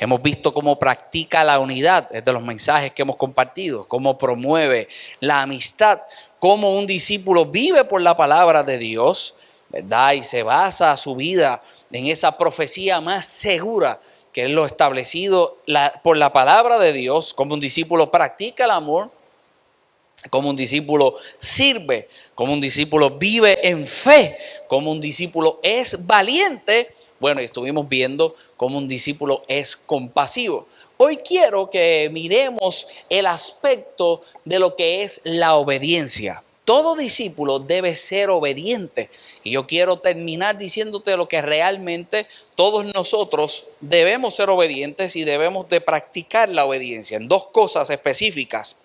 Hemos visto cómo practica la unidad, es de los mensajes que hemos compartido, cómo promueve la amistad, cómo un discípulo vive por la palabra de Dios, ¿verdad? Y se basa su vida en esa profecía más segura que es lo establecido por la palabra de Dios, como un discípulo practica el amor, como un discípulo sirve, como un discípulo vive en fe, como un discípulo es valiente. Bueno, estuvimos viendo cómo un discípulo es compasivo. Hoy quiero que miremos el aspecto de lo que es la obediencia. Todo discípulo debe ser obediente. Y yo quiero terminar diciéndote lo que realmente todos nosotros debemos ser obedientes y debemos de practicar la obediencia en dos cosas específicas.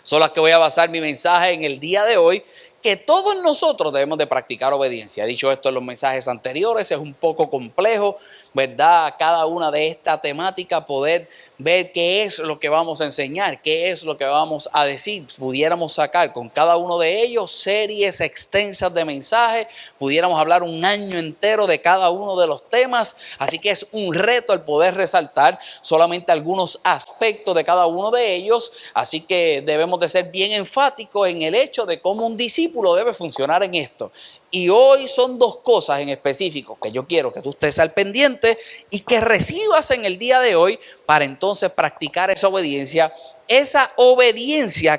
Son las que voy a basar mi mensaje en el día de hoy, que todos nosotros debemos de practicar obediencia. He dicho esto en los mensajes anteriores, es un poco complejo, ¿verdad? Cada una de esta temática, poder ver qué es lo que vamos a enseñar, qué es lo que vamos a decir. Pudiéramos sacar con cada uno de ellos series extensas de mensajes, pudiéramos hablar un año entero de cada uno de los temas, así que es un reto el poder resaltar solamente algunos aspectos de cada uno de ellos, así que debemos de ser bien enfáticos en el hecho de cómo un discípulo debe funcionar en esto. Y hoy son dos cosas en específico que yo quiero que tú estés al pendiente y que recibas en el día de hoy para entonces practicar esa obediencia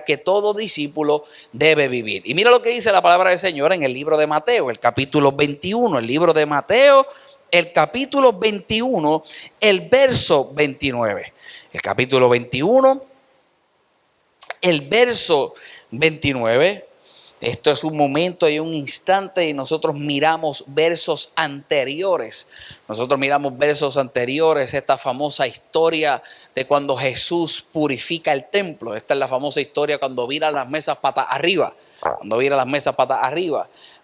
que todo discípulo debe vivir. Y mira lo que dice la palabra del Señor en el libro de Mateo, el capítulo 21, el libro de Mateo, el capítulo 21, el verso 29. El capítulo 21, el verso 29. Esto es un momento y un instante y nosotros miramos versos anteriores. Esta famosa historia de cuando Jesús purifica el templo. Esta es la famosa historia cuando vira las mesas patas arriba.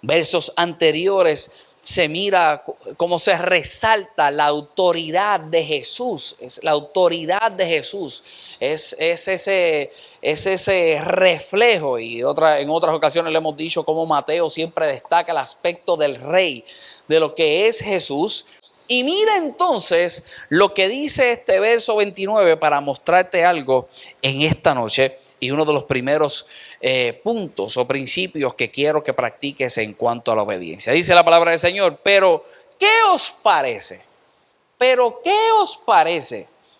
Versos anteriores se mira cómo se resalta la autoridad de Jesús. Es la autoridad de Jesús. Es ese reflejo. Y en otras ocasiones le hemos dicho cómo Mateo siempre destaca el aspecto del rey, de lo que es Jesús. Y mira entonces lo que dice este verso 29 para mostrarte algo en esta noche. Y uno de los primeros puntos o principios que quiero que practiques en cuanto a la obediencia. Dice la palabra del Señor, pero ¿qué os parece?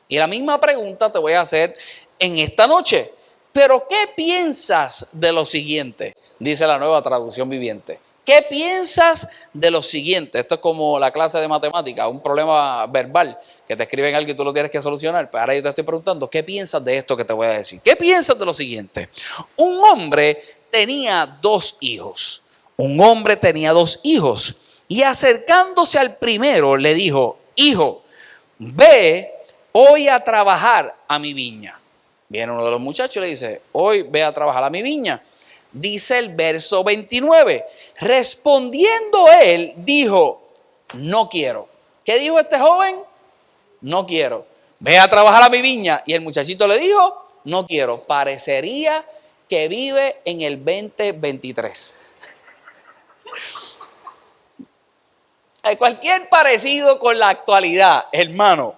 Y la misma pregunta te voy a hacer en esta noche. ¿Pero qué piensas de lo siguiente? Dice la Nueva Traducción Viviente. ¿Qué piensas de lo siguiente? Esto es como la clase de matemática, un problema verbal que te escriben algo y tú lo tienes que solucionar. Pero ahora yo te estoy preguntando, ¿qué piensas de esto que te voy a decir? ¿Qué piensas de lo siguiente? Un hombre tenía dos hijos. Y acercándose al primero le dijo, hijo, ve hoy a trabajar a mi viña. Viene uno de los muchachos y le dice, hoy ve a trabajar a mi viña. Dice el verso 29, respondiendo él, dijo, no quiero. ¿Qué dijo este joven? No quiero. Ve a trabajar a mi viña. Y el muchachito le dijo, no quiero. Parecería que vive en el 2023. Cualquier parecido con la actualidad, hermano,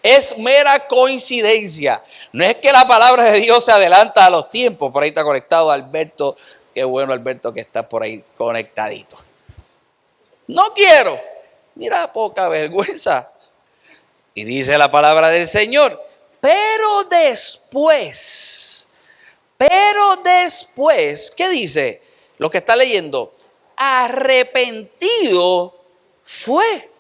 es mera coincidencia. No es que la palabra de Dios se adelanta a los tiempos. Por ahí está conectado Alberto. Qué bueno, Alberto, que está por ahí conectadito. No quiero. Mira, poca vergüenza. Y dice la palabra del Señor, pero después, ¿qué dice? Lo que está leyendo, arrepentido fue.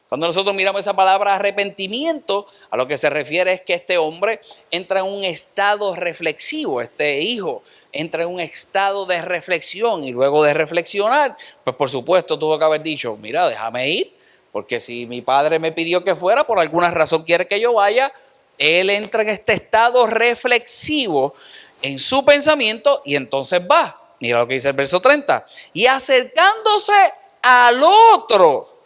Cuando nosotros miramos esa palabra arrepentimiento, a lo que se refiere es que este hombre entra en un estado reflexivo, este hijo entra en un estado de reflexión y luego de reflexionar, pues por supuesto tuvo que haber dicho, mira, déjame ir, porque si mi padre me pidió que fuera, por alguna razón quiere que yo vaya, él entra en este estado reflexivo en su pensamiento y entonces va. Mira lo que dice el verso 30. Y acercándose al otro,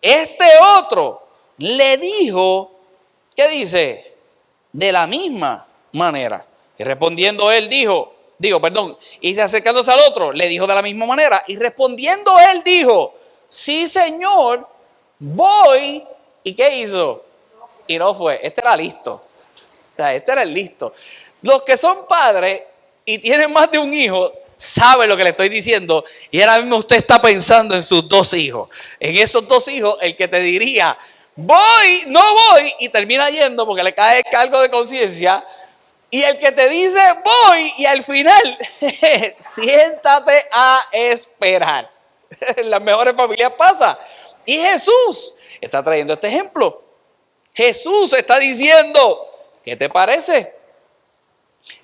este otro le dijo, ¿qué dice? De la misma manera. Y respondiendo él y acercándose al otro, le dijo de la misma manera. Y respondiendo él dijo, sí, Señor, voy ¿Y qué hizo? Y no fue. Este era listo. O sea, este era el listo. Los que son padres y tienen más de un hijo saben lo que le estoy diciendo. Y ahora mismo usted está pensando en sus dos hijos. En esos dos hijos, el que te diría, voy, no voy, y termina yendo porque le cae el cargo de conciencia. Y el que te dice, voy, y al final, siéntate a esperar. En las mejores familias pasa. Y Jesús está trayendo este ejemplo. Jesús está diciendo, ¿qué te parece?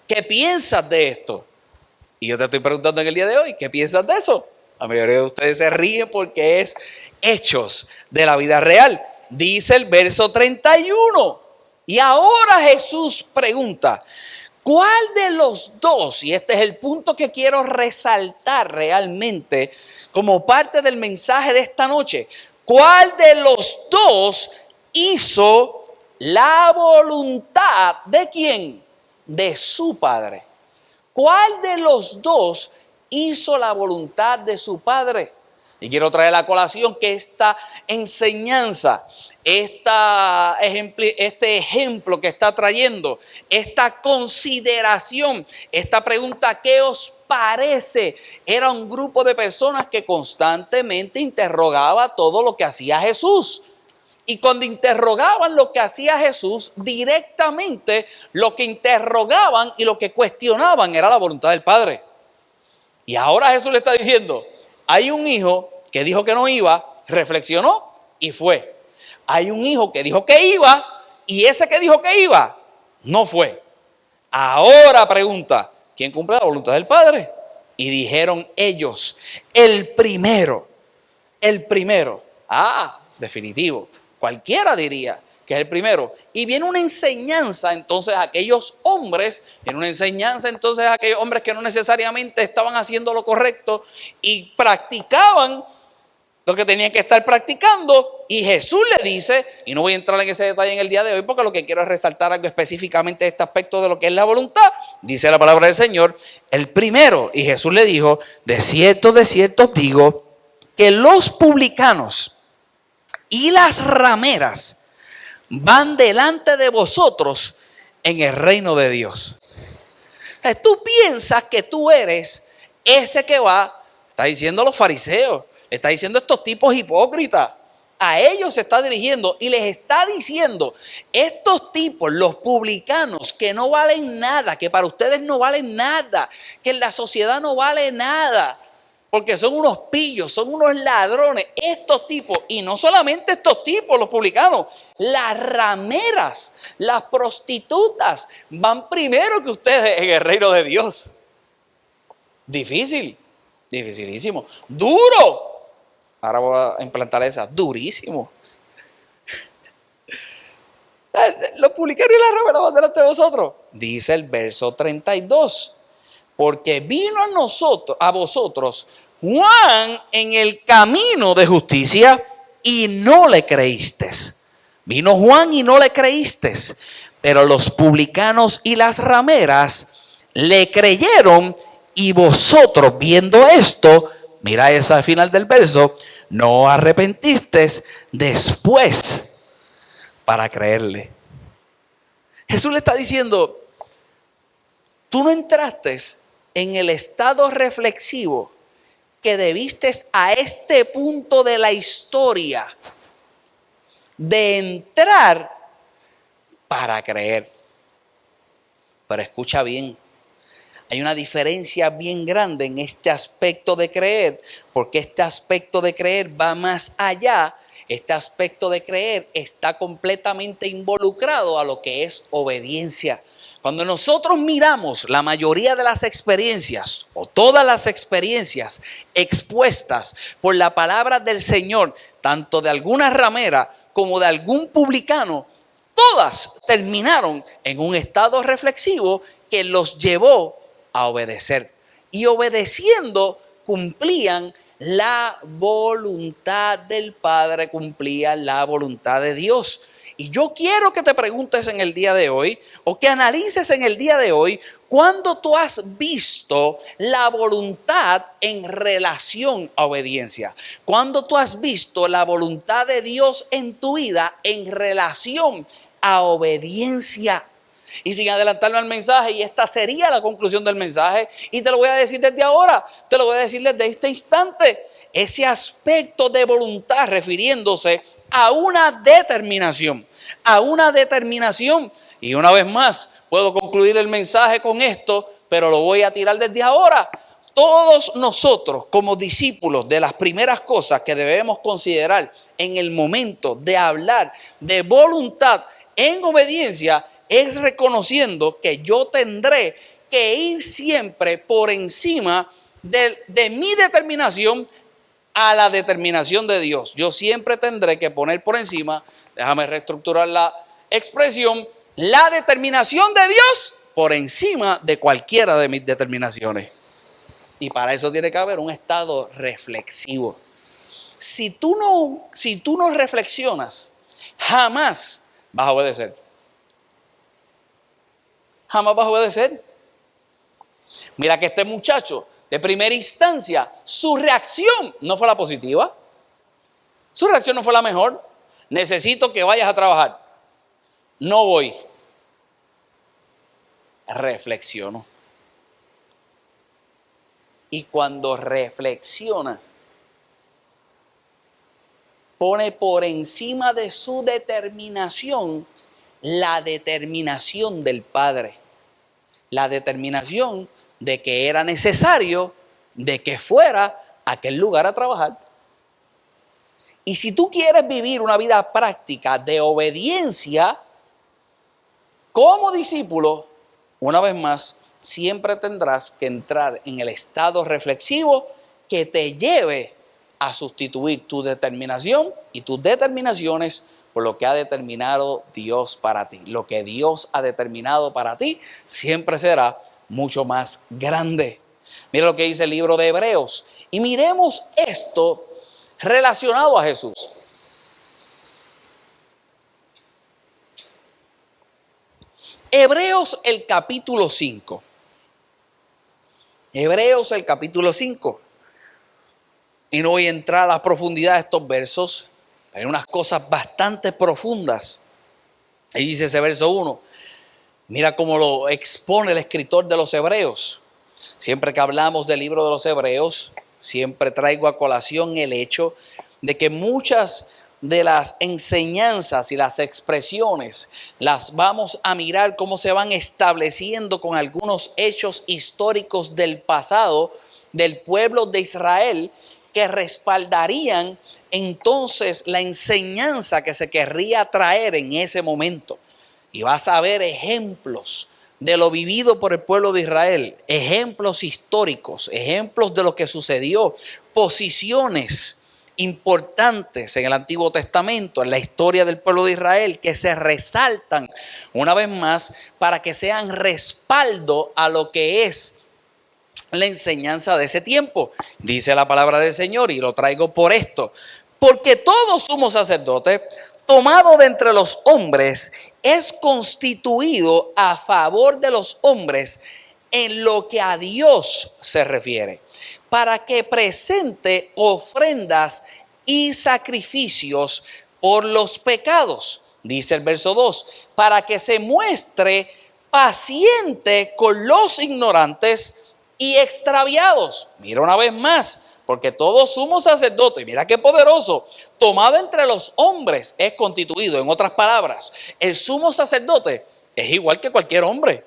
¿Qué piensas de esto? Y yo te estoy preguntando en el día de hoy, ¿qué piensas de eso? La mayoría de ustedes se ríen porque es hechos de la vida real. Dice el verso 31. Y ahora Jesús pregunta, ¿cuál de los dos? Y este es el punto que quiero resaltar realmente como parte del mensaje de esta noche. ¿Cuál de los dos hizo la voluntad de quién? De su Padre. ¿Cuál de los dos hizo la voluntad de su Padre? Y quiero traer a colación que esta enseñanza, este ejemplo que está trayendo, esta consideración, esta pregunta, ¿qué os parece? Era un grupo de personas que constantemente interrogaba todo lo que hacía Jesús. Y cuando interrogaban lo que hacía Jesús, directamente lo que interrogaban y lo que cuestionaban era la voluntad del Padre. Y ahora Jesús le está diciendo, hay un hijo que dijo que no iba, reflexionó y fue. Hay un hijo que dijo que iba y ese que dijo que iba no fue. Ahora pregunta, ¿quién cumple la voluntad del Padre? Y dijeron ellos, el primero. Definitivo. Cualquiera diría que es el primero. Y viene una enseñanza entonces a aquellos hombres, que no necesariamente estaban haciendo lo correcto y practicaban lo que tenían que estar practicando. Y Jesús le dice, y no voy a entrar en ese detalle en el día de hoy porque lo que quiero es resaltar algo específicamente de este aspecto de lo que es la voluntad. Dice la palabra del Señor, el primero. Y Jesús le dijo, de cierto os digo, que los publicanos y las rameras van delante de vosotros en el reino de Dios. Tú piensas que tú eres ese que va, está diciendo los fariseos, está diciendo estos tipos hipócritas. A ellos se está dirigiendo y les está diciendo, estos tipos, los publicanos, que no valen nada, que para ustedes no valen nada, que en la sociedad no vale nada, porque son unos pillos, son unos ladrones, estos tipos, y no solamente estos tipos, los publicanos, las rameras, las prostitutas, van primero que ustedes en el reino de Dios. Difícil, dificilísimo, duro. Ahora voy a implantar esa, durísimo. Los publicanos y las rameras van delante de vosotros. Dice el verso 32, porque vino a vosotros Juan en el camino de justicia y no le creísteis. Vino Juan y no le creísteis, pero los publicanos y las rameras le creyeron y vosotros viendo esto, mira esa final del verso, no arrepentisteis después para creerle. Jesús le está diciendo, tú no entraste en el estado reflexivo que debiste a este punto de la historia de entrar para creer. Pero escucha bien, hay una diferencia bien grande en este aspecto de creer, porque este aspecto de creer va más allá. Este aspecto de creer está completamente involucrado a lo que es obediencia. Cuando nosotros miramos la mayoría de las experiencias o todas las experiencias expuestas por la palabra del Señor, tanto de alguna ramera como de algún publicano, todas terminaron en un estado reflexivo que los llevó a obedecer. Y obedeciendo cumplían la voluntad del Padre, cumplían la voluntad de Dios. Y yo quiero que te preguntes en el día de hoy, o que analices en el día de hoy, ¿cuándo tú has visto la voluntad en relación a obediencia? ¿Cuándo tú has visto la voluntad de Dios en tu vida en relación a obediencia? Y sin adelantarme al mensaje, y esta sería la conclusión del mensaje, y te lo voy a decir desde ahora, te lo voy a decir desde este instante, ese aspecto de voluntad refiriéndose a una determinación, y una vez más, puedo concluir el mensaje con esto, pero lo voy a tirar desde ahora. Todos nosotros como discípulos, de las primeras cosas que debemos considerar en el momento de hablar de voluntad en obediencia, es reconociendo que yo tendré que ir siempre por encima de mi determinación a la determinación de Dios. Yo siempre tendré que poner por encima, déjame reestructurar la expresión, la determinación de Dios por encima de cualquiera de mis determinaciones. Y para eso tiene que haber un estado reflexivo. Si tú no reflexionas, jamás vas a obedecer. Jamás vas a obedecer. Mira que este muchacho, de primera instancia, su reacción no fue la positiva. Su reacción no fue la mejor. Necesito que vayas a trabajar. No voy. Reflexiono. Y cuando reflexiona, pone por encima de su determinación la determinación del Padre. La determinación de que era necesario de que fuera a aquel lugar a trabajar. Y si tú quieres vivir una vida práctica de obediencia como discípulo, una vez más, siempre tendrás que entrar en el estado reflexivo que te lleve a sustituir tu determinación y tus determinaciones por lo que ha determinado Dios para ti. Lo que Dios ha determinado para ti siempre será mucho más grande. Mira lo que dice el libro de Hebreos. Y miremos esto relacionado a Jesús. Hebreos el capítulo 5. Hebreos el capítulo 5. Y no voy a entrar a la profundidad de estos versos. Hay unas cosas bastante profundas. Ahí dice ese verso 1. Mira cómo lo expone el escritor de los Hebreos. Siempre que hablamos del libro de los Hebreos, siempre traigo a colación el hecho de que muchas de las enseñanzas y las expresiones las vamos a mirar cómo se van estableciendo con algunos hechos históricos del pasado del pueblo de Israel que respaldarían entonces la enseñanza que se querría traer en ese momento. Y vas a ver ejemplos de lo vivido por el pueblo de Israel, ejemplos históricos, ejemplos de lo que sucedió, posiciones importantes en el Antiguo Testamento, en la historia del pueblo de Israel, que se resaltan una vez más para que sean respaldo a lo que es la enseñanza de ese tiempo. Dice la palabra del Señor, y lo traigo por esto: porque todo sumo sacerdote tomado de entre los hombres es constituido a favor de los hombres en lo que a Dios se refiere, para que presente ofrendas y sacrificios por los pecados. Dice el verso 2, para que se muestre paciente con los ignorantes y extraviados. Mira una vez más, porque todo sumo sacerdote, mira qué poderoso, tomado entre los hombres es constituido. En otras palabras, el sumo sacerdote es igual que cualquier hombre.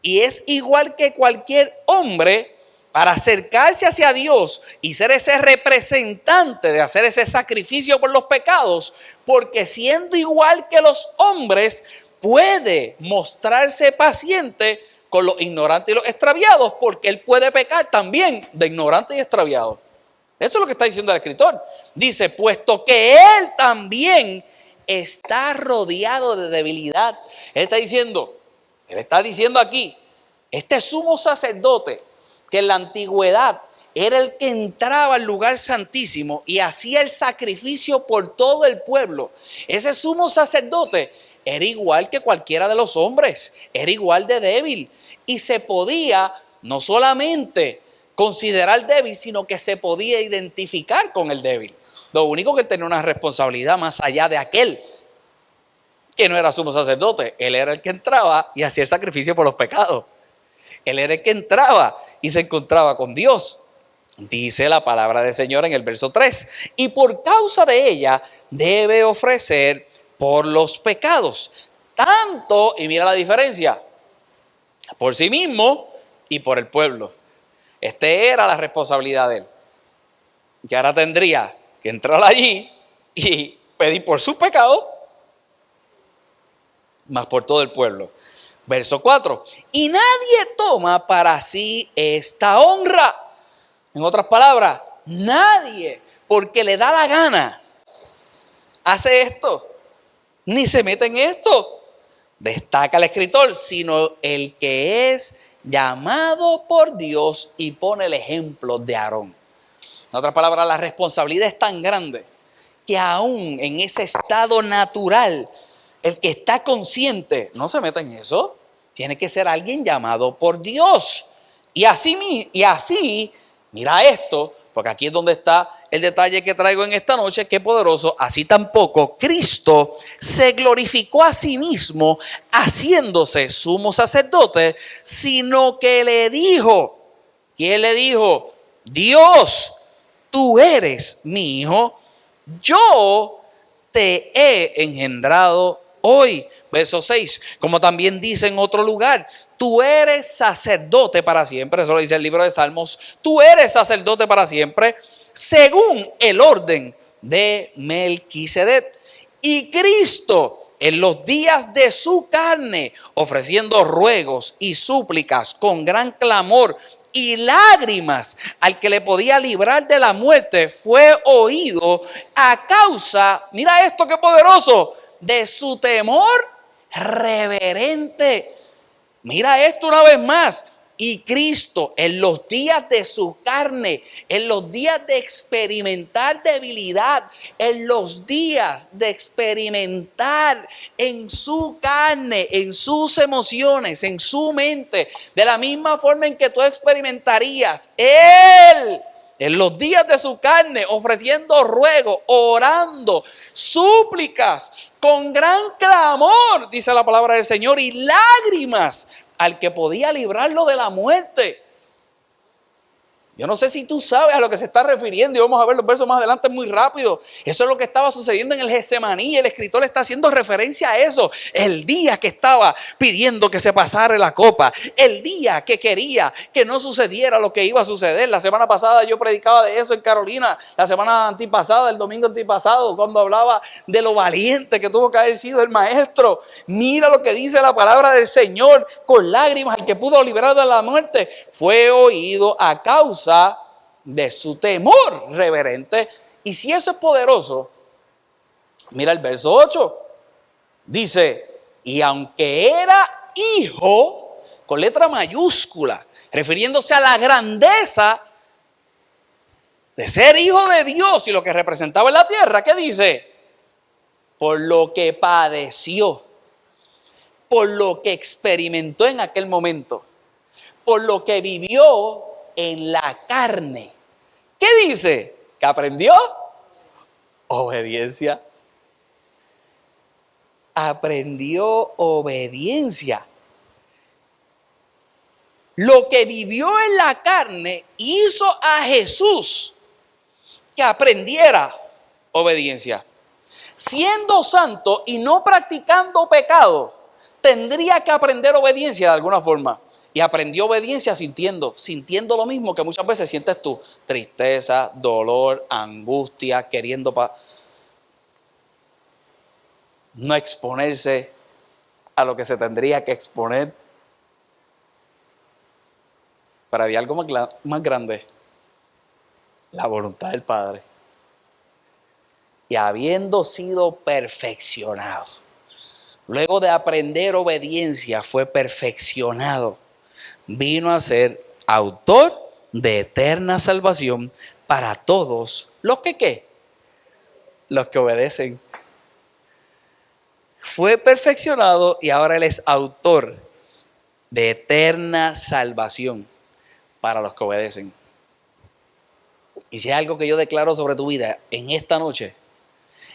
Y es igual que cualquier hombre para acercarse hacia Dios y ser ese representante de hacer ese sacrificio por los pecados, porque siendo igual que los hombres, puede mostrarse paciente con los ignorantes y los extraviados, porque él puede pecar también de ignorante y extraviado. Eso es lo que está diciendo el escritor. Dice, puesto que él también está rodeado de debilidad. Él está diciendo aquí, este sumo sacerdote que en la antigüedad era el que entraba al lugar santísimo y hacía el sacrificio por todo el pueblo. Ese sumo sacerdote era igual que cualquiera de los hombres, era igual de débil y se podía no solamente considerar débil, sino que se podía identificar con el débil. Lo único que él tenía una responsabilidad más allá de aquel que no era sumo sacerdote. Él era el que entraba y hacía el sacrificio por los pecados. Él era el que entraba y se encontraba con Dios. Dice la palabra del Señor en el verso 3. Y por causa de ella debe ofrecer por los pecados. Tanto, y mira la diferencia, por sí mismo y por el pueblo. Era la responsabilidad de él. Y ahora tendría que entrar allí y pedir por sus pecados, más por todo el pueblo. Verso 4. Y nadie toma para sí esta honra. En otras palabras, nadie, porque le da la gana, hace esto, ni se mete en esto. Destaca el escritor, sino el que es llamado por Dios y pone el ejemplo de Aarón. En otras palabras, la responsabilidad es tan grande que aún en ese estado natural, el que está consciente no se mete en eso. Tiene que ser alguien llamado por Dios. Y así, mira esto, porque aquí es donde está el detalle que traigo en esta noche, qué poderoso. Así tampoco Cristo se glorificó a sí mismo haciéndose sumo sacerdote, sino que le dijo, ¿quién le dijo? Dios, tú eres mi hijo, yo te he engendrado hoy. Verso 6, como también dice en otro lugar, tú eres sacerdote para siempre. Eso lo dice el libro de Salmos. Tú eres sacerdote para siempre, según el orden de Melquisedec. Y Cristo, en los días de su carne, ofreciendo ruegos y súplicas con gran clamor y lágrimas al que le podía librar de la muerte, fue oído a causa, mira esto qué poderoso, de su temor reverente. Mira esto una vez más. Y Cristo, en los días de su carne, en los días de experimentar debilidad, en los días de experimentar en su carne, en sus emociones, en su mente, de la misma forma en que tú experimentarías, Él, en los días de su carne, ofreciendo ruego, orando, súplicas, con gran clamor, dice la palabra del Señor, y lágrimas al que podía librarlo de la muerte. Yo no sé si tú sabes a lo que se está refiriendo y vamos a ver los versos más adelante muy rápido. Eso es lo que estaba sucediendo en el Getsemaní. El escritor está haciendo referencia a eso. El día que estaba pidiendo que se pasara la copa. El día que quería que no sucediera lo que iba a suceder. La semana pasada yo predicaba de eso en Carolina. La semana antipasada, el domingo antipasado, cuando hablaba de lo valiente que tuvo que haber sido el maestro. Mira lo que dice la palabra del Señor. Con lágrimas, el que pudo librar de la muerte fue oído a causa de su temor reverente. Y si eso es poderoso, mira el verso 8. Dice, y aunque era hijo, con letra mayúscula, refiriéndose a la grandeza de ser hijo de Dios y lo que representaba en la tierra, ¿qué dice? Por lo que padeció, por lo que experimentó en aquel momento, por lo que vivió en la carne. ¿Qué dice? ¿Que aprendió? Obediencia. Aprendió obediencia. Lo que vivió en la carne hizo a Jesús que aprendiera obediencia. Siendo santo y no practicando pecado, tendría que aprender obediencia de alguna forma. Y aprendió obediencia sintiendo lo mismo que muchas veces sientes tú. Tristeza, dolor, angustia, queriendo no exponerse a lo que se tendría que exponer. Pero había algo más grande. La voluntad del Padre. Y habiendo sido perfeccionado, luego de aprender obediencia, fue perfeccionado. Vino a ser autor de eterna salvación para todos los que ¿qué? Los que obedecen. Fue perfeccionado y ahora Él es autor de eterna salvación para los que obedecen. Y si hay algo que yo declaro sobre tu vida en esta noche,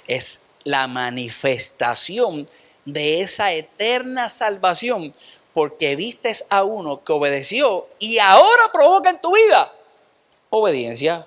es la manifestación de esa eterna salvación, porque vistes a uno que obedeció y ahora provoca en tu vida obediencia.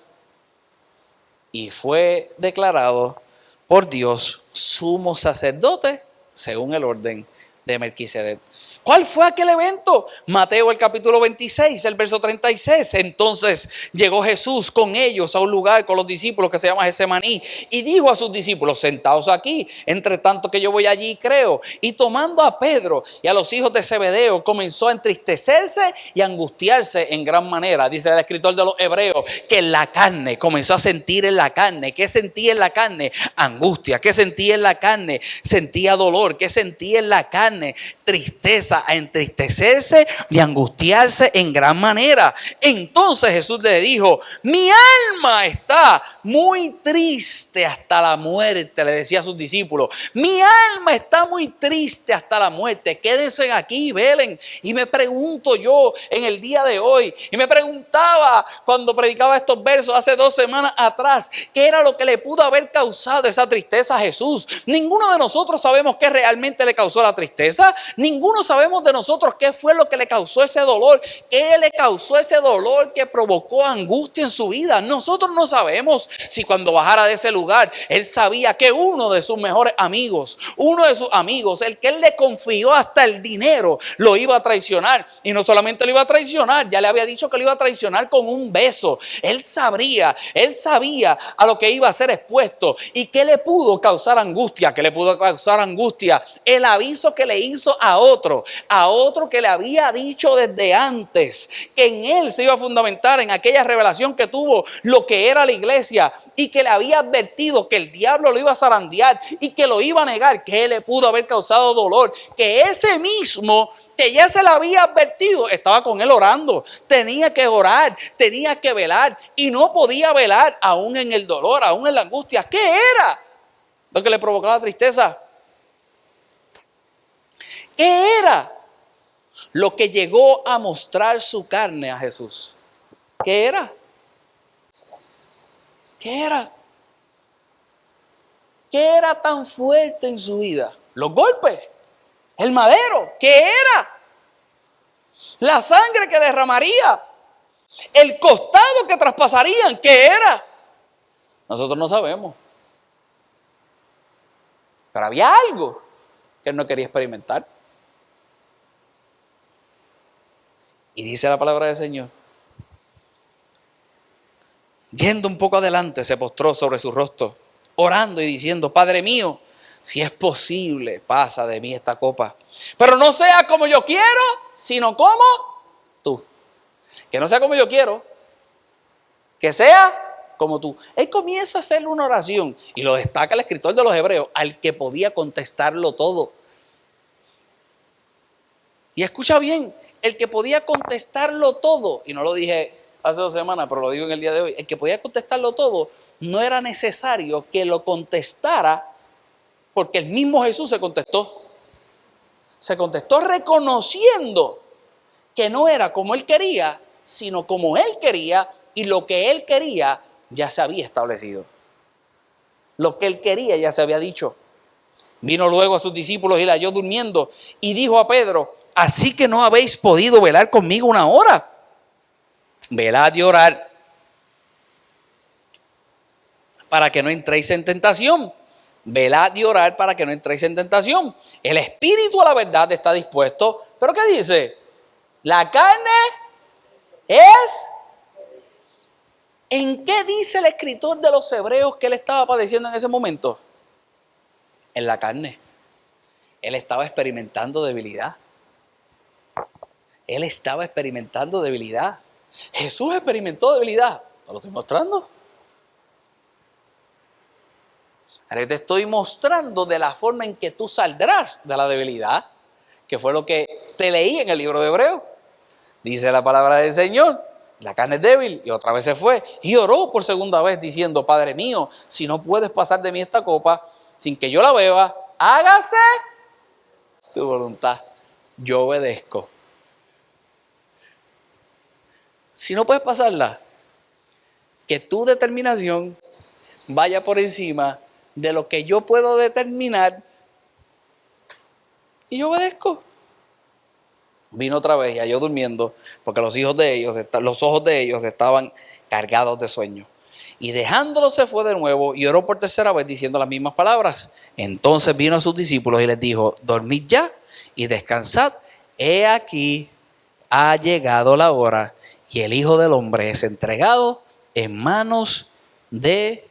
Y fue declarado por Dios sumo sacerdote según el orden de Melquisedec. ¿Cuál fue aquel evento? Mateo el capítulo 26, el verso 36. Entonces llegó Jesús con ellos a un lugar con los discípulos que se llama Getsemaní y dijo a sus discípulos: sentaos aquí, entre tanto que yo voy allí y creo. Y tomando a Pedro y a los hijos de Zebedeo, comenzó a entristecerse y a angustiarse en gran manera. Dice el escritor de los Hebreos que en la carne, comenzó a sentir en la carne. ¿Qué sentía en la carne? Angustia. ¿Qué sentía en la carne? Sentía dolor. ¿Qué sentía en la carne? Tristeza, a entristecerse y angustiarse en gran manera. Entonces Jesús le dijo: mi alma está muy triste hasta la muerte. Le decía a sus discípulos: mi alma está muy triste hasta la muerte. Quédense aquí y velen. Y me pregunto yo en el día de hoy, y me preguntaba cuando predicaba estos versos hace 2 semanas atrás, ¿qué era lo que le pudo haber causado esa tristeza a Jesús? Ninguno de nosotros sabemos qué realmente le causó la tristeza. Ninguno sabemos de nosotros qué fue lo que le causó ese dolor. ¿Qué le causó ese dolor que provocó angustia en su vida? Nosotros no sabemos si cuando bajara de ese lugar, él sabía que uno de sus mejores amigos, el que él le confió hasta el dinero, lo iba a traicionar. Y no solamente lo iba a traicionar, ya le había dicho que lo iba a traicionar con un beso. Él sabía a lo que iba a ser expuesto. ¿Y qué le pudo causar angustia? ¿Qué le pudo causar angustia? El aviso que le hizo a otro que le había dicho desde antes que en él se iba a fundamentar, en aquella revelación que tuvo lo que era la iglesia, y que le había advertido que el diablo lo iba a zarandear y que lo iba a negar. Que le pudo haber causado dolor, que ese mismo que ya se le había advertido estaba con él orando, tenía que orar, tenía que velar, y no podía velar aún en el dolor, aún en la angustia. ¿Qué era lo que le provocaba tristeza? ¿Qué era lo que llegó a mostrar su carne a Jesús? ¿Qué era? ¿Qué era? ¿Qué era tan fuerte en su vida? Los golpes, el madero. ¿Qué era? La sangre que derramaría, el costado que traspasarían. ¿Qué era? Nosotros no sabemos. Pero había algo que él no quería experimentar. Y dice la palabra del Señor: yendo un poco adelante, se postró sobre su rostro, orando y diciendo: Padre mío, si es posible, pasa de mí esta copa. Pero no sea como yo quiero, sino como tú. Que no sea como yo quiero, que sea como tú. Él comienza a hacerle una oración, y lo destaca el escritor de los Hebreos, al que podía contestarlo todo. Y escucha bien, el que podía contestarlo todo, y no lo dije hace 2 semanas, pero lo digo en el día de hoy, el que podía contestarlo todo, no era necesario que lo contestara, porque el mismo Jesús se contestó. Se contestó reconociendo que no era como él quería, sino como él quería, y lo que él quería ya se había establecido. Lo que él quería ya se había dicho. Vino luego a sus discípulos y la halló durmiendo, y dijo a Pedro: ¿así que no habéis podido velar conmigo 1 hora? Velad y orad para que no entréis en tentación. Velad y orad para que no entréis en tentación. El espíritu a la verdad está dispuesto, pero ¿qué dice? La carne es... ¿En qué dice el escritor de los Hebreos que él estaba padeciendo en ese momento? En la carne. Él estaba experimentando debilidad. Él estaba experimentando debilidad. Jesús experimentó debilidad. ¿No lo estoy mostrando? Ahora te estoy mostrando de la forma en que tú saldrás de la debilidad, que fue lo que te leí en el libro de Hebreos. Dice la palabra del Señor: La carne es débil, y otra vez se fue y oró por segunda vez diciendo: Padre mío, si no puedes pasar de mí esta copa sin que yo la beba, hágase tu voluntad. Yo obedezco. Si no puedes pasarla, que tu determinación vaya por encima de lo que yo puedo determinar, y yo obedezco. Vino otra vez, ya yo durmiendo, porque los ojos de ellos estaban cargados de sueño. Y dejándolo se fue de nuevo y oró por tercera vez diciendo las mismas palabras. Entonces vino a sus discípulos y les dijo: dormid ya y descansad. He aquí, ha llegado la hora y el Hijo del Hombre es entregado en manos de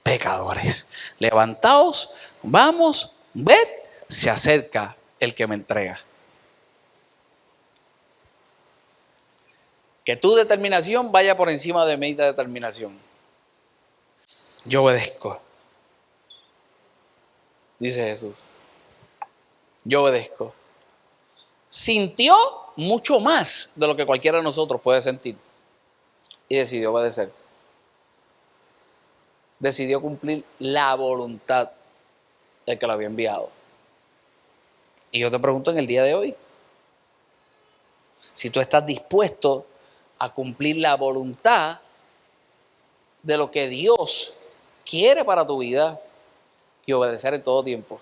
pecadores. Levantaos, vamos, ved, se acerca el que me entrega. Que tu determinación vaya por encima de mi determinación. Yo obedezco. Dice Jesús. Yo obedezco. Sintió mucho más de lo que cualquiera de nosotros puede sentir. Y decidió obedecer. Decidió cumplir la voluntad del que lo había enviado. Y yo te pregunto en el día de hoy, si tú estás dispuesto a cumplir la voluntad de lo que Dios quiere para tu vida y obedecer en todo tiempo.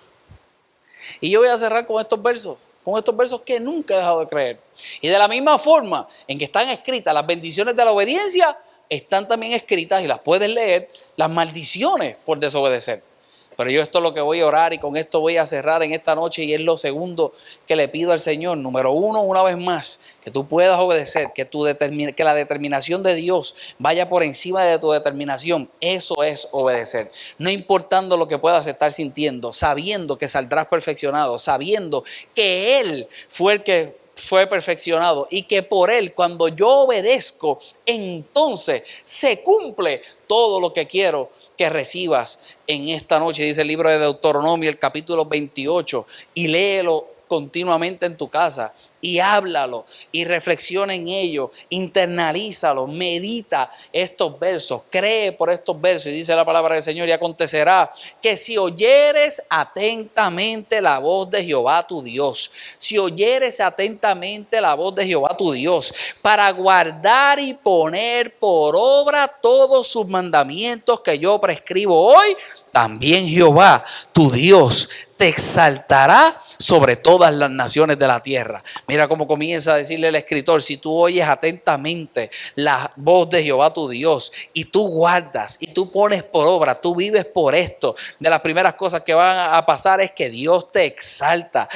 Y yo voy a cerrar con estos versos que nunca he dejado de creer. Y de la misma forma en que están escritas las bendiciones de la obediencia, están también escritas, y las puedes leer, las maldiciones por desobedecer. Pero yo esto es lo que voy a orar, y con esto voy a cerrar en esta noche, y es lo segundo que le pido al Señor. Número uno, una vez más, que tú puedas obedecer, que la determinación de Dios vaya por encima de tu determinación. Eso es obedecer. No importando lo que puedas estar sintiendo, sabiendo que saldrás perfeccionado, sabiendo que Él fue el que fue perfeccionado, y que por Él, cuando yo obedezco, entonces se cumple todo lo que quiero que recibas en esta noche. Dice el libro de Deuteronomio, el capítulo 28, y léelo continuamente en tu casa, y háblalo, y reflexiona en ello, internalízalo, medita estos versos, cree por estos versos. Y dice la palabra del Señor: y acontecerá que si oyeres atentamente la voz de Jehová tu Dios, si oyeres atentamente la voz de Jehová tu Dios, para guardar y poner por obra todos sus mandamientos que yo prescribo hoy, también Jehová tu Dios te exaltará sobre todas las naciones de la tierra. Mira cómo comienza a decirle el escritor: si tú oyes atentamente la voz de Jehová tu Dios, y tú guardas y tú pones por obra, tú vives por esto, de las primeras cosas que van a pasar es que Dios te exalta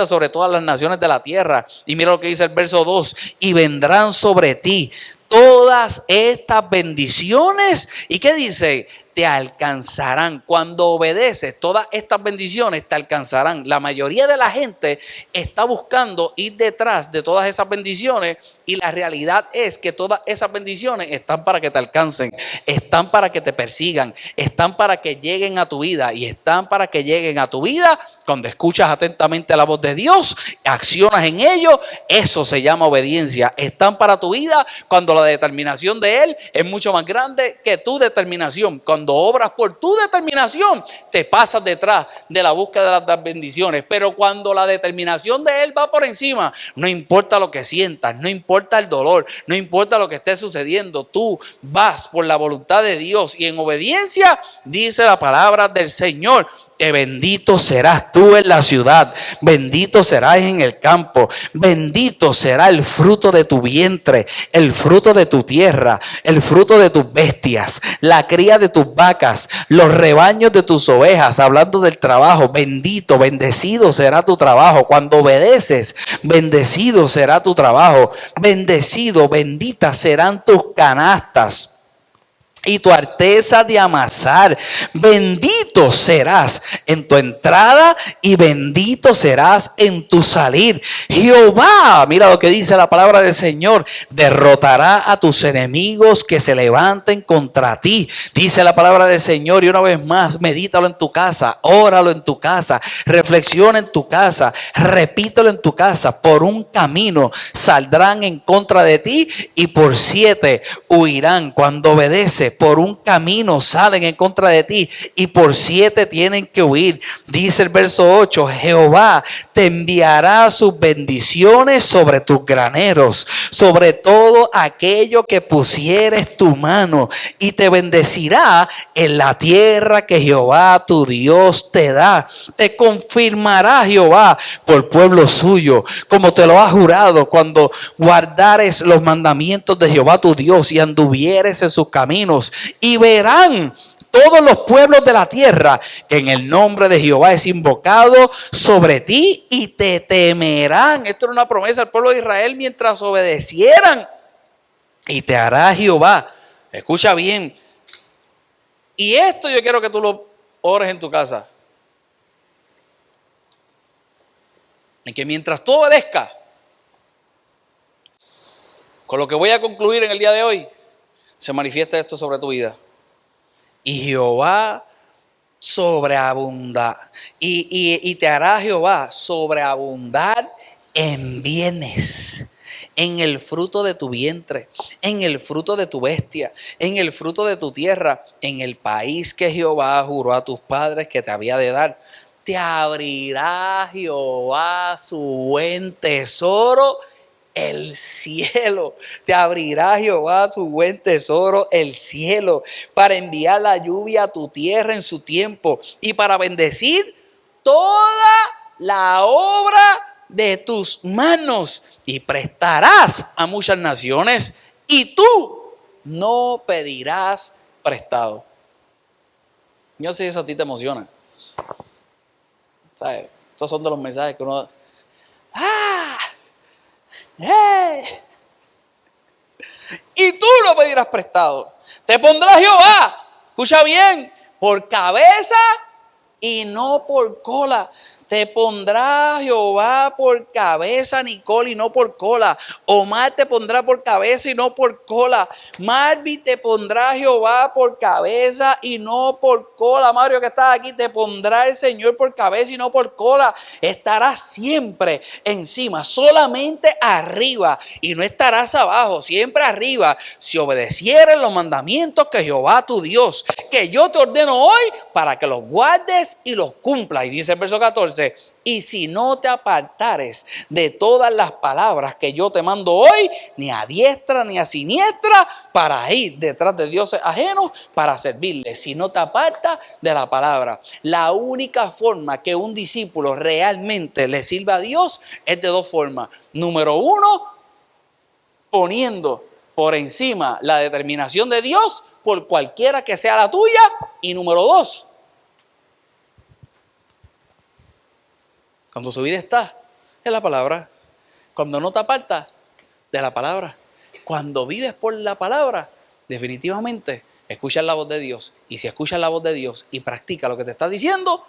sobre todas las naciones de la tierra. Y mira lo que dice el verso 2: y vendrán sobre ti todas estas bendiciones. ¿Y qué dice? Te alcanzarán. Cuando obedeces, todas estas bendiciones te alcanzarán. La mayoría de la gente está buscando ir detrás de todas esas bendiciones, y la realidad es que todas esas bendiciones están para que te alcancen, están para que te persigan, están para que lleguen a tu vida, y están para que lleguen a tu vida cuando escuchas atentamente la voz de Dios, accionas en ello. Eso se llama obediencia. Están para tu vida cuando la determinación de Él es mucho más grande que tu determinación. Cuando obras por tu determinación, te pasas detrás de la búsqueda de las bendiciones. Pero cuando la determinación de Él va por encima, no importa lo que sientas, no importa el dolor, no importa lo que esté sucediendo, tú vas por la voluntad de Dios, y en obediencia dice la palabra del Señor que bendito serás tú en la ciudad, bendito serás en el campo, bendito será el fruto de tu vientre, el fruto de tu tierra, el fruto de tus bestias, la cría de tus vacas, los rebaños de tus ovejas. Hablando del trabajo, bendito, bendecido será tu trabajo. Cuando obedeces, bendecido será tu trabajo, bendecido, benditas serán tus canastas. y tu arteza de amasar. Bendito serás en tu entrada y bendito serás en tu salir. Jehová, mira lo que dice la palabra del Señor, derrotará a tus enemigos que se levanten contra ti. Dice la palabra del Señor, y una vez más, medítalo en tu casa, óralo en tu casa, reflexiona en tu casa, repítelo en tu casa. Por un camino saldrán en contra de ti y por 7 huirán. Cuando obedece, por un camino salen en contra de ti y por 7 tienen que huir. Dice el verso 8, Jehová te enviará sus bendiciones sobre tus graneros, sobre todo aquello que pusieres tu mano, y te bendecirá en la tierra que Jehová tu Dios te da. Te confirmará Jehová por pueblo suyo, como te lo ha jurado, cuando guardares los mandamientos de Jehová tu Dios y anduvieres en sus caminos. Y verán todos los pueblos de la tierra que en el nombre de Jehová es invocado sobre ti y te temerán. Esto era una promesa al pueblo de Israel mientras obedecieran. Y te hará Jehová. Escucha bien. Y esto yo quiero que tú lo ores en tu casa. Y que mientras tú obedezcas, con lo que voy a concluir en el día de hoy, se manifiesta esto sobre tu vida. Y Jehová sobreabunda. Y te hará Jehová sobreabundar en bienes, en el fruto de tu vientre, en el fruto de tu bestia, en el fruto de tu tierra, en el país que Jehová juró a tus padres que te había de dar. Te abrirá Jehová su buen tesoro, el cielo. Te abrirá Jehová su buen tesoro, el cielo, para enviar la lluvia a tu tierra en su tiempo y para bendecir toda la obra de tus manos. Y prestarás a muchas naciones y tú no pedirás prestado. Yo sé si eso a ti te emociona. ¿Sabes? Estos son de los mensajes que uno... Y tú no pedirás prestado. Te pondrá Jehová, escucha bien, por cabeza y no por cola. Te pondrá Jehová por cabeza, ni cola, y no por cola. Omar te pondrá por cabeza y no por cola. Marvi te pondrá Jehová por cabeza y no por cola. Mario, que estás aquí, te pondrá el Señor por cabeza y no por cola. Estarás siempre encima, solamente arriba, y no estarás abajo, siempre arriba. Si obedecieres los mandamientos que Jehová tu Dios, que yo te ordeno hoy, para que los guardes y los cumplas. Y dice el verso 14, y si no te apartares de todas las palabras que yo te mando hoy, ni a diestra ni a siniestra, para ir detrás de dioses ajenos para servirles. Si no te apartas de la palabra. La única forma que un discípulo realmente le sirva a Dios es de dos formas. Número 1, poniendo por encima la determinación de Dios por cualquiera que sea la tuya. Y número 2, cuando su vida está en la palabra, cuando no te apartas de la palabra, cuando vives por la palabra, definitivamente escuchas la voz de Dios. Y si escuchas la voz de Dios y practicas lo que te está diciendo,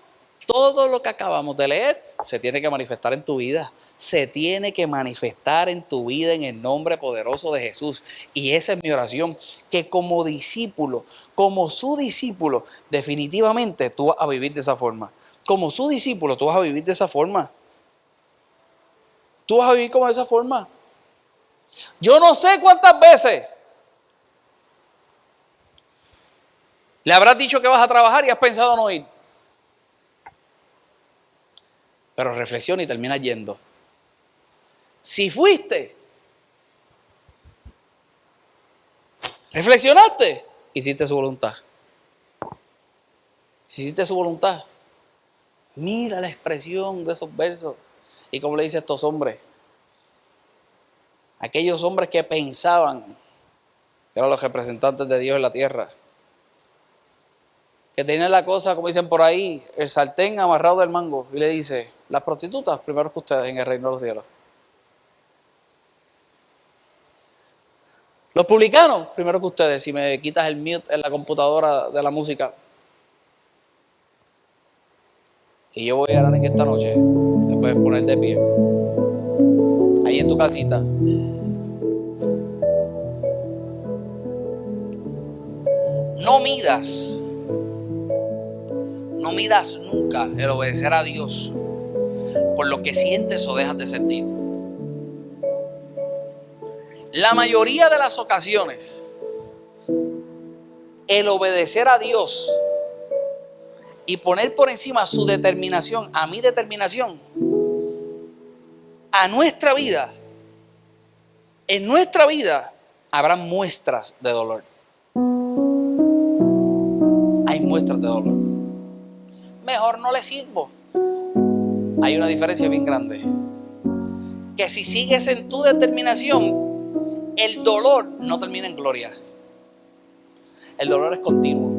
todo lo que acabamos de leer se tiene que manifestar en tu vida. Se tiene que manifestar en tu vida en el nombre poderoso de Jesús. Y esa es mi oración, que como discípulo, como su discípulo, definitivamente tú vas a vivir de esa forma. Como su discípulo, tú vas a vivir de esa forma. Tú vas a vivir como de esa forma. Yo no sé cuántas veces le habrás dicho que vas a trabajar y has pensado no ir. Pero reflexiona y termina yendo. Si fuiste, reflexionaste, hiciste su voluntad. Si hiciste su voluntad, mira la expresión de esos versos. Y como le dice a estos hombres, aquellos hombres que pensaban que eran los representantes de Dios en la tierra, que tenían la cosa, como dicen por ahí, el sartén amarrado del mango, y le dice, las prostitutas primero que ustedes en el reino de los cielos. Los publicanos, primero que ustedes, si me quitas el mute en la computadora de la música. Y yo voy a orar en esta noche. Te puedes poner de pie. Ahí en tu casita. No midas nunca el obedecer a Dios por lo que sientes o dejas de sentir. La mayoría de las ocasiones, el obedecer a Dios y poner por encima su determinación a mi determinación, a nuestra vida, en nuestra vida habrá muestras de dolor. Hay muestras de dolor. Mejor no le sirvo. Hay una diferencia bien grande. Que si sigues en tu determinación, el dolor no termina en gloria. El dolor es continuo.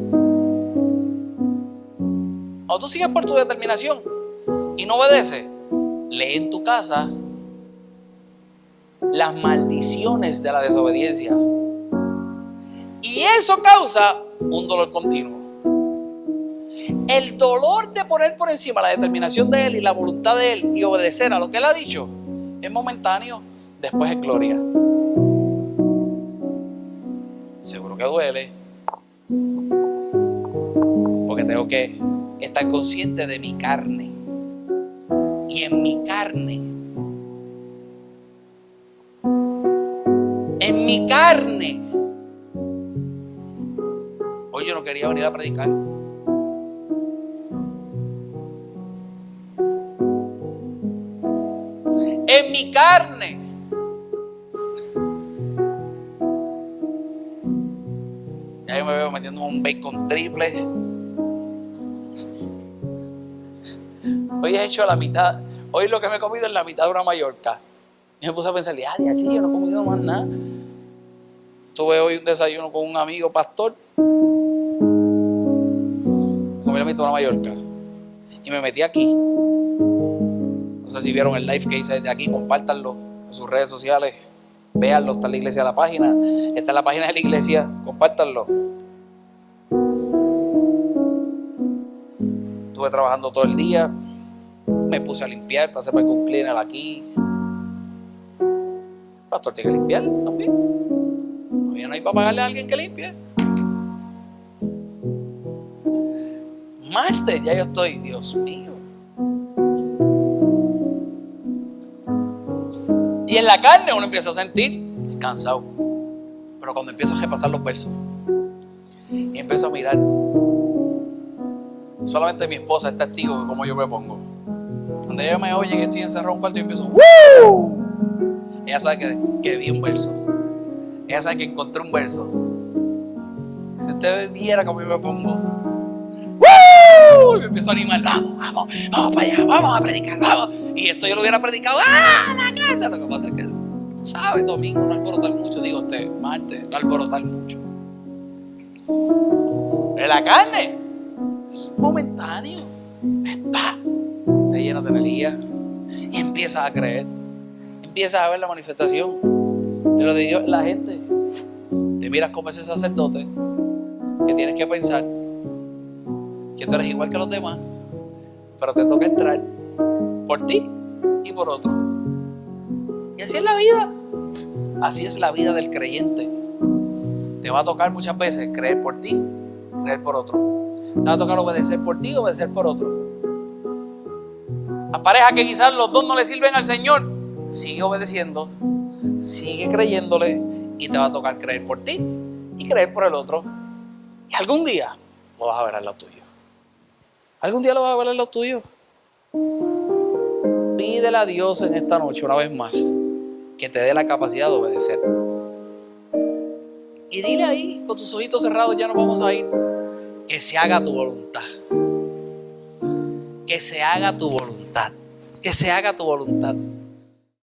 O tú sigues por tu determinación y no obedeces, lee en tu casa las maldiciones de la desobediencia. Y eso causa un dolor continuo. El dolor de poner por encima la determinación de Él y la voluntad de Él y obedecer a lo que Él ha dicho es momentáneo, después es gloria. Seguro que duele, porque tengo que estar consciente de mi carne. Y en mi carne, hoy yo no quería venir a predicar. En mi carne. Ya yo me veo metiendo un bacon triple. Hoy he hecho la mitad. Hoy lo que me he comido es la mitad de una Mallorca. Y me puse a pensar, yo no he comido más nada. Tuve hoy un desayuno con un amigo pastor. Comí la mitad de una Mallorca. Y me metí aquí. No sé si vieron el live que hice desde aquí. Compártanlo en sus redes sociales. Véanlo, está en la iglesia, la página. Está en la página de la iglesia. Compártanlo. Estuve trabajando todo el día. Me puse a limpiar, pasé por un cleaner aquí. El pastor tiene que limpiar también. Todavía no hay para pagarle a alguien que limpie. Martes, ya yo estoy, Dios mío. Y en la carne uno empieza a sentir cansado. Pero cuando empiezo a repasar los versos y empiezo a mirar, solamente mi esposa es testigo de cómo yo me pongo. Cuando ella me oye que estoy encerrado en un cuarto y empiezo ¡woo! Ella sabe que vi un verso. Ella sabe que encontré un verso. Si usted viera cómo yo me pongo ¡woo! Y me empiezo a animar. Vamos para allá, vamos a predicar, vamos. Y esto yo lo hubiera predicado ¡ah! La casa. Lo que pasa es que tú sabes, domingo no alborotar mucho. Digo martes, no alborotar mucho. Pero la carne momentáneo. Te llenas de energía y empiezas a creer, empiezas a ver la manifestación de lo de Dios en la gente. Te miras como ese sacerdote que tienes que pensar que tú eres igual que los demás, pero te toca entrar por ti y por otro. Y así es la vida. Así es la vida del creyente. Te va a tocar muchas veces creer por ti, creer por otro. Te va a tocar obedecer por ti, obedecer por otro. A pareja que quizás los dos no le sirven al Señor, sigue obedeciendo, sigue creyéndole y te va a tocar creer por ti y creer por el otro. Y algún día lo vas a ver al lado tuyo. Algún día lo vas a ver al lado tuyo. Pídele a Dios en esta noche una vez más que te dé la capacidad de obedecer. Y dile ahí, con tus ojitos cerrados, ya nos vamos a ir, que se haga tu voluntad. Que se haga tu voluntad. Que se haga tu voluntad.